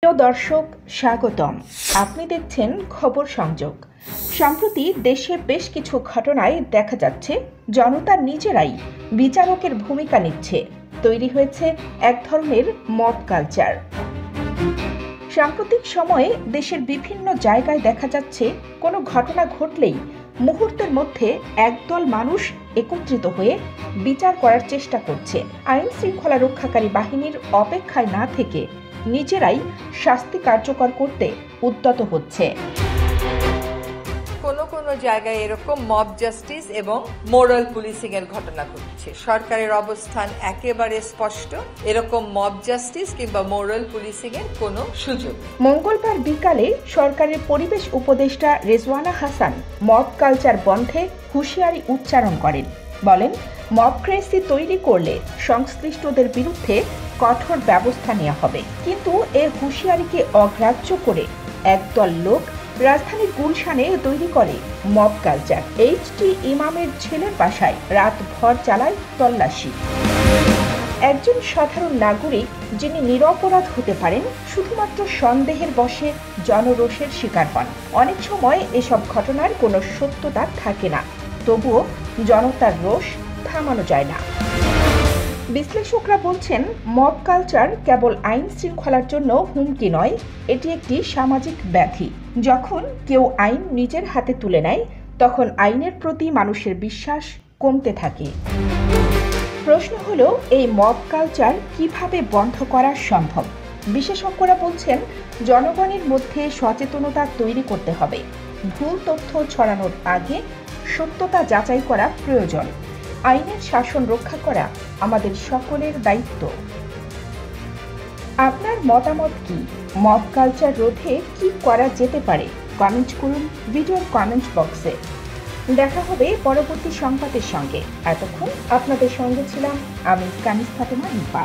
প্রিয় দর্শক, স্বাগতম। আপনি দেখছেন খবর সংযোগ। সম্প্রতি দেশে বেশ কিছু ঘটনায় দেখা যাচ্ছে জনতা নিজেরাই বিচারকের ভূমিকা নিচ্ছে। তৈরি হয়েছে এক ধরনের মব কালচার। সাম্প্রতিক সময়ে দেশের বিভিন্ন জায়গায় দেখা যাচ্ছে কোনো ঘটনা ঘটলেই মুহূর্তের মধ্যে একদল মানুষ একত্রিত হয়ে বিচার করার চেষ্টা করছে। আইন শৃঙ্খলা রক্ষাকারী বাহিনীর অপেক্ষায় না থেকে নিজেরাই শাস্তি কার্যকর করতে উদ্যত হচ্ছে। কোনো জায়গায় এরকম মব জাস্টিস এবং মোরাল পুলিশিং এর ঘটনা ঘটছে। সরকারের অবস্থান একেবারে স্পষ্ট, এরকম মব জাস্টিস কিংবা মোরাল পুলিশিং এর কোনো সুযোগ। মঙ্গলবার বিকালে সরকারের পরিবেশ উপদেষ্টা রেজওয়ানা হাসান মব কালচার বন্ধে হুঁশিয়ারি উচ্চারণ করেন। বলেন, মব ক্রেসি তৈরি করলে সংশ্লিষ্টদের বিরুদ্ধে কঠোর ব্যবস্থা নেওয়া হবে। কিন্তু এর হুঁশিয়ারিকে অগ্রাহ্য করে একদল লোক রাজধানীর গুলশানে তৈরি করে মব কালচার। এইচটি ইমামের ছেলের বাসায় রাতভর চালায় তল্লাশি। একজন সাধারণ নাগরিক যিনি নিরপরাধ হতে পারেন, শুধুমাত্র সন্দেহের বশে জনরোষের শিকার হন। অনেক সময় এসব ঘটনার কোনো সত্যতা থাকে না, তবুও জনতার রোষ থামানো যায় না। বিশ্লেষকরা বলছেন, মব কালচার কেবল আইন শৃঙ্খলার জন্য হুমকি নয়, এটি একটি সামাজিক ব্যাধি। যখন কেউ আইন নিজের হাতে তুলে নেয়, তখন আইনের প্রতি মানুষের বিশ্বাস কমতে থাকে। প্রশ্ন হলো, এই মব কালচার কিভাবে বন্ধ করা সম্ভব? বিশেষজ্ঞরা বলছেন, জনগণের মধ্যে সচেতনতা তৈরি করতে হবে। ভুল তথ্য ছড়ানোর আগে সত্যতা যাচাই করা প্রয়োজন। আইনের শাসন রক্ষা করা আমাদের সকলের দায়িত্ব। আপনার মতামত কি? মব কালচার রোধে কি করা যেতে পারে? কমেন্ট করুন ভিডিওর কমেন্ট বক্সে। দেখা হবে পরবর্তী সংবাদের সঙ্গে। এতক্ষণ আপনাদের সঙ্গে ছিলাম আমি কানিজ ফাতেমা রিপা।